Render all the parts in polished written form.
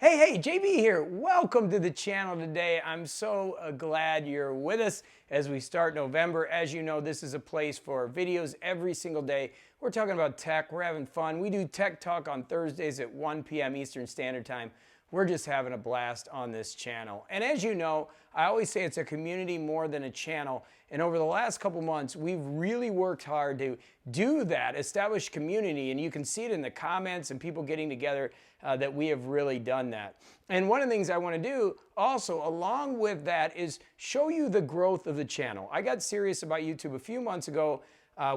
Hey, JB here. Welcome to the channel today. I'm so glad you're with us as we start November. As you know, this is a place for videos every single day. We're talking about tech. We're having fun. We do Tech Talk on Thursdays at 1 p.m. Eastern Standard Time. We're just having a blast on this channel. And as you know, I always say it's a community more than a channel. And over the last couple months, we've really worked hard to do that, establish community. And you can see it in the comments and people getting together that we have really done that. And one of the things I want to do also, along with that, is show you the growth of the channel. I got serious about YouTube a few months ago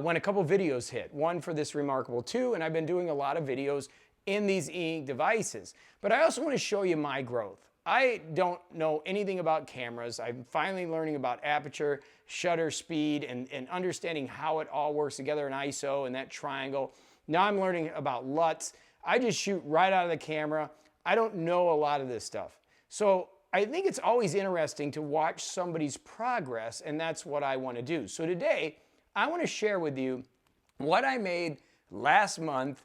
when a couple videos hit. One for this Remarkable 2, and I've been doing a lot of videos in these e-ink devices. But I also want to show you my growth. I don't know anything about cameras. I'm finally learning about aperture, shutter speed, and understanding how it all works together in ISO and that triangle. Now I'm learning about LUTs. I just shoot right out of the camera. I don't know a lot of this stuff. So I think it's always interesting to watch somebody's progress, and that's what I want to do. So today, I want to share with you what I made last month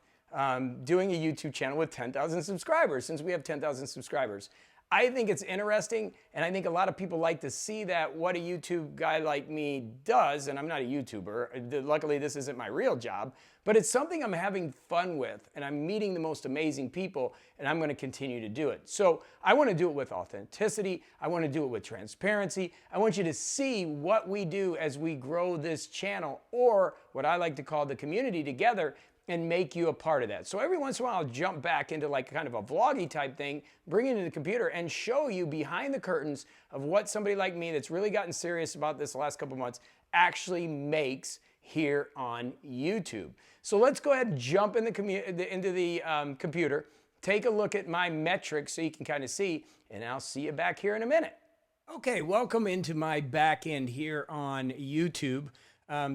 doing a YouTube channel with 10,000 subscribers, since we have 10,000 subscribers. I think it's interesting, and I think a lot of people like to see that what a YouTube guy like me does, and I'm not a YouTuber. Luckily, this isn't my real job, but it's something I'm having fun with, and I'm meeting the most amazing people, and I'm going to continue to do it. So I want to do it with authenticity. I want to do it with transparency. I want you to see what we do as we grow this channel, or what I like to call the community together, and make you a part of that. So every once in a while, I'll jump back into like kind of a vloggy type thing, bring it into the computer, and show you behind the curtains of what somebody like me that's really gotten serious about this the last couple months actually makes here on YouTube. So let's go ahead and jump in into the computer, take a look at my metrics so you can kind of see, and I'll see you back here in a minute. Okay, welcome into my back end here on YouTube.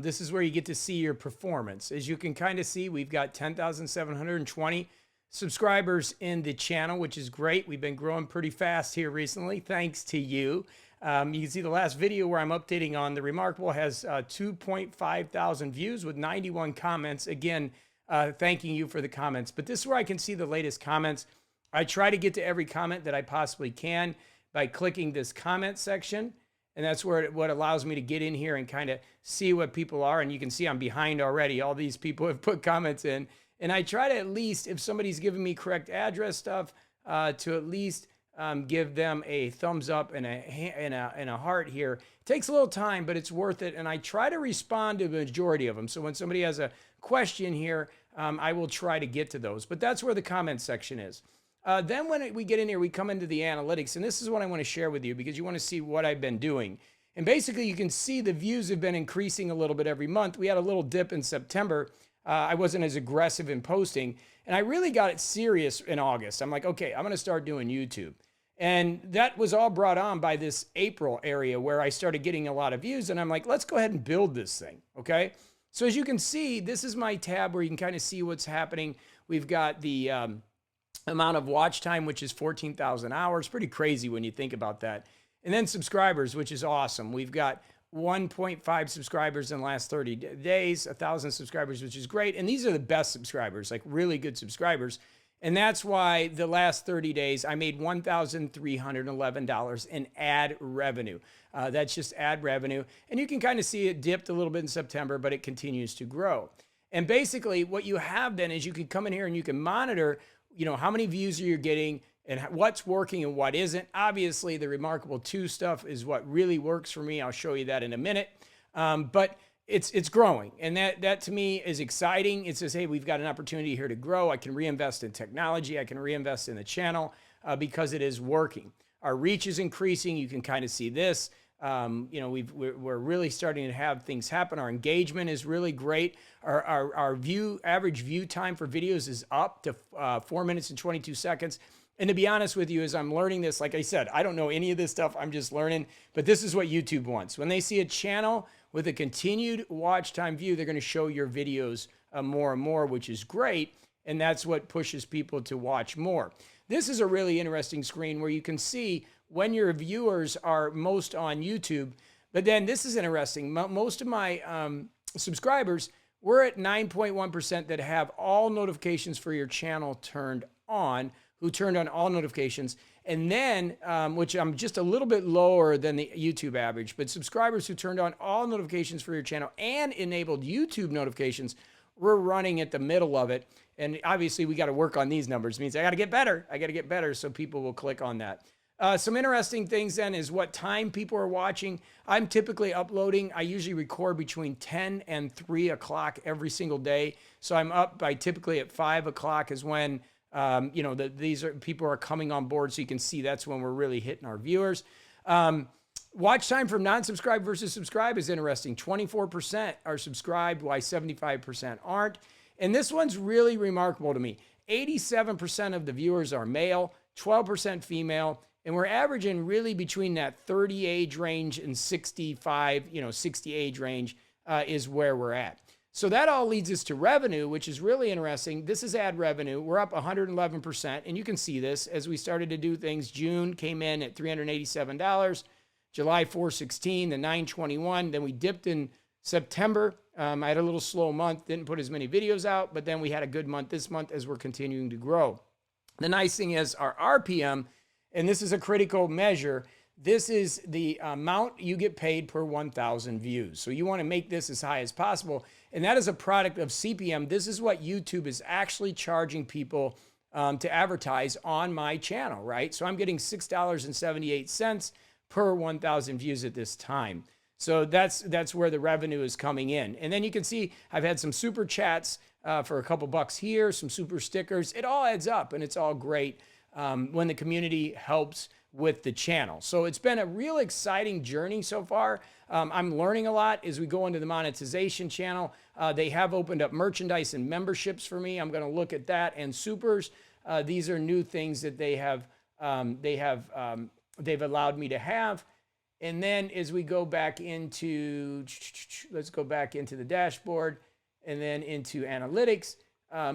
This is where you get to see your performance. As you can kind of see, we've got 10,720 subscribers in the channel, which is great. We've been growing pretty fast here recently, thanks to you. You can see the last video where I'm updating on the Remarkable has 2.5 thousand views with 91 comments. Again, thanking you for the comments. But this is where I can see the latest comments. I try to get to every comment that I possibly can by clicking this comment section. And that's where what allows me to get in here and kind of see what people are. And you can see I'm behind already. All these people have put comments in. And I try to at least, if somebody's giving me correct address stuff, to at least give them a thumbs up and a heart here. It takes a little time, but it's worth it. And I try to respond to the majority of them. So when somebody has a question here, I will try to get to those. But that's where the comment section is. Then when we get in here, we come into the analytics, and this is what I want to share with you because you want to see what I've been doing. And basically, you can see the views have been increasing a little bit every month. We had a little dip in September. I wasn't as aggressive in posting, and I really got it serious in August. I'm like, okay, I'm going to start doing YouTube. And that was all brought on by this April area where I started getting a lot of views, and I'm like, let's go ahead and build this thing, okay? So as you can see, this is my tab where you can kind of see what's happening. We've got the amount of watch time, which is 14,000 hours. Pretty crazy when you think about that. And then subscribers, which is awesome. We've got 1.5 subscribers in the last 30 days, 1,000 subscribers, which is great. And these are the best subscribers, like really good subscribers. And that's why the last 30 days, I made $1,311 in ad revenue. That's just ad revenue. And you can kind of see it dipped a little bit in September, but it continues to grow. And basically what you have then is you can come in here and you can monitor how many views are you getting and what's working and what isn't. Obviously, the Remarkable 2 stuff is what really works for me. I'll show you that in a minute. But it's growing, and that to me is exciting. It says, hey, we've got an opportunity here to grow. I can reinvest in technology. I can reinvest in the channel because it is working. Our reach is increasing. You can kind of see this. We're really starting to have things happen. Our engagement is really great. Our average view time for videos is up to 4 minutes and 22 seconds. And to be honest with you, as I'm learning this, like I said, I don't know any of this stuff. I'm just learning, but this is what YouTube wants. When they see a channel with a continued watch time view, they're going to show your videos more and more, which is great. And that's what pushes people to watch more. This is a really interesting screen where you can see when your viewers are most on YouTube. But then this is interesting. Most of my subscribers, we're at 9.1% that have all notifications for your channel turned on, who turned on all notifications. And then, which I'm just a little bit lower than the YouTube average, but subscribers who turned on all notifications for your channel and enabled YouTube notifications, we're running at the middle of it. And obviously we got to work on these numbers. It means I got to get better. I got to get better so people will click on that. Some interesting things then is what time people are watching. I'm typically uploading. I usually record between 10 and 3 o'clock every single day. So I'm up by typically at 5 o'clock is when people are coming on board, so you can see that's when we're really hitting our viewers. Watch time from non-subscribed versus subscribed is interesting. 24% are subscribed, while 75% aren't. And this one's really remarkable to me. 87% of the viewers are male, 12% female, and we're averaging really between that 30 age range and 65, 60 age range is where we're at. So that all leads us to revenue, which is really interesting. This is ad revenue. We're up 111%, and you can see this as we started to do things. June came in at $387, July $416, then $921. Then we dipped in September. I had a little slow month, didn't put as many videos out, but then we had a good month this month as we're continuing to grow. The nice thing is our RPM, and this is a critical measure. This is the amount you get paid per 1,000 views. So you want to make this as high as possible. And that is a product of CPM. This is what YouTube is actually charging people to advertise on my channel, right? So I'm getting $6.78 per 1,000 views at this time. So that's where the revenue is coming in. And then you can see I've had some super chats for a couple bucks here, some super stickers. It all adds up, and it's all great when the community helps with the channel. So it's been a real exciting journey so far. I'm learning a lot as we go into the monetization channel. They have opened up merchandise and memberships for me. I'm going to look at that, and supers. These are new things that they've allowed me to have. And then as we go back into, let's go back into the dashboard and then into analytics,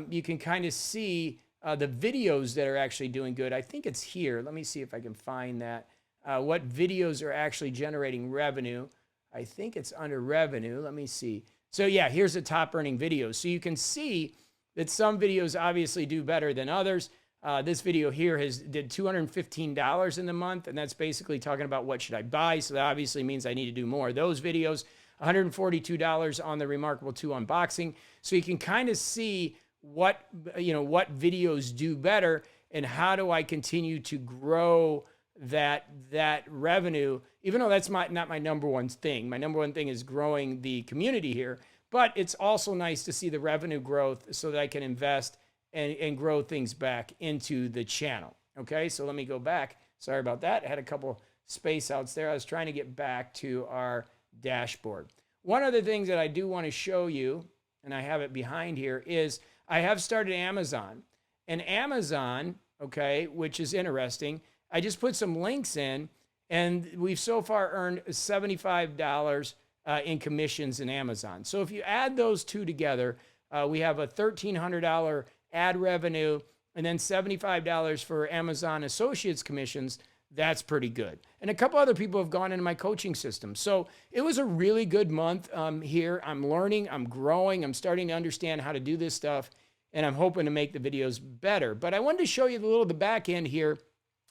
you can kind of see the videos that are actually doing good. I think it's here. Let me see if I can find that. What videos are actually generating revenue. I think it's under revenue. Let me see. So yeah, here's the top earning videos. So you can see that some videos obviously do better than others. This video here did $215 in the month, and that's basically talking about what should I buy. So that obviously means I need to do more of those videos. $142 on the Remarkable 2 unboxing. So you can kind of see what videos do better and how do I continue to grow that revenue, even though that's not my number one thing. My number one thing is growing the community here, but it's also nice to see the revenue growth so that I can invest and grow things back into the channel. Okay, so let me go back. Sorry about that. I had a couple space outs there. I was trying to get back to our dashboard. One of the things that I do want to show you, and I have it behind here, is I have started Amazon. And Amazon, okay, which is interesting, I just put some links in, and we've so far earned $75 in commissions in Amazon. So if you add those two together, we have a $1,300 ad revenue, and then $75 for Amazon Associates commissions. That's pretty good. And a couple other people have gone into my coaching system. So it was a really good month here. I'm learning, I'm growing, I'm starting to understand how to do this stuff, and I'm hoping to make the videos better. But I wanted to show you the back end here,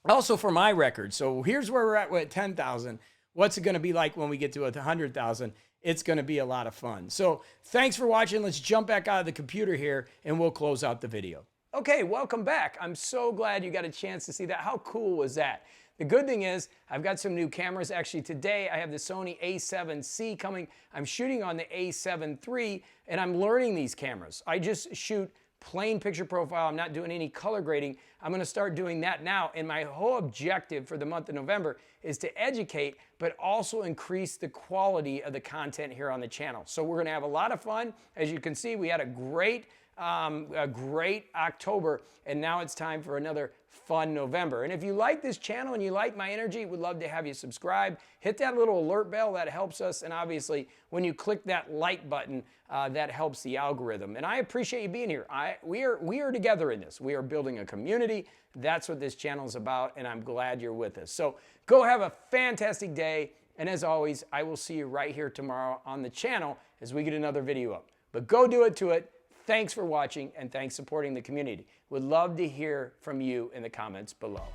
also for my record. So here's where we're at 10,000. What's it going to be like when we get to 100,000? It's going to be a lot of fun. So thanks for watching. Let's jump back out of the computer here and we'll close out the video. Okay, welcome back. I'm so glad you got a chance to see that. How cool was that? The good thing is I've got some new cameras. Actually today I have the Sony a7C coming. I'm shooting on the a7 III and I'm learning these cameras. I just shoot plain picture profile. I'm not doing any color grading. I'm going to start doing that now. And my whole objective for the month of November is to educate, but also increase the quality of the content here on the channel. So we're going to have a lot of fun. As you can see, we had a great October, and now it's time for another fun November. And if you like this channel and you like my energy, we'd love to have you subscribe. Hit that little alert bell, that helps us. And obviously, when you click that like button, that helps the algorithm. And I appreciate you being here. We are together in this. We are building a community. That's what this channel is about, and I'm glad you're with us. So go have a fantastic day. And as always, I will see you right here tomorrow on the channel as we get another video up. But go do it to it. Thanks for watching, and thanks for supporting the community. Would love to hear from you in the comments below.